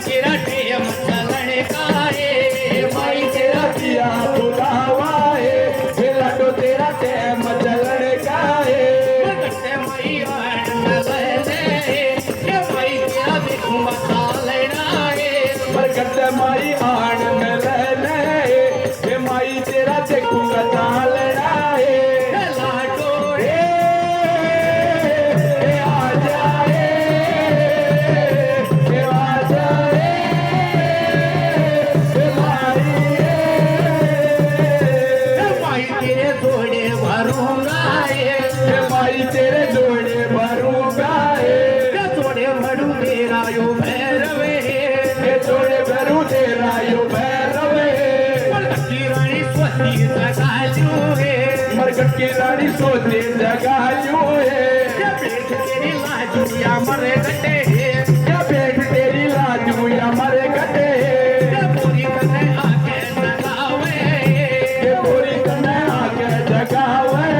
तेरा टेम चलने का है माई तेरा दिया बुलावा है हे लाडो तेरा टेम चलने का है करते मई आन लले ये मई तेरा देखूंगा सालना है करते माई आन में ले हे माई तेरा देखूंगा चालना है लाडो हे आ जाए हे आ जाए हे माई तेरे जोड़े भरूंगा हे माई तेरे जोड़े भरूंगा ये जोड़े भरू तेरा यो भैरवे हे जोड़े भरू तेरा यो भैरवे की रानी स्वती जगालू है मरकट की रानी सोते जगायू है ये पेट तेरी लाजू या मरे गटे क्या बेट तेरी लाजू या मरे गटे ये पूरी तरह आके लगावे ये पूरी तने आके जगावे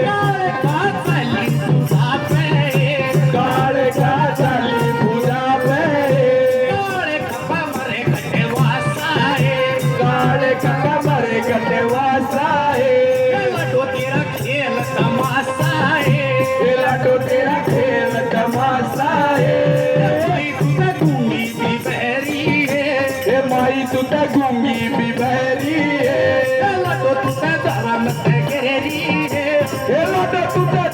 काले का चली तुझा पे काले का चली पूजा पे काले कपा मरे गटे वासाए काले का मरे गटे वासा है लटो तेरा खेल तमाशा है ये लाडो तेरा खेल तमाशा है कोई तुझे दूंगी भी बहरी है ये माई तू ते गूंगी भी बहरी है लटो तुझे धर्म से गिरी है ये लाडो तू ते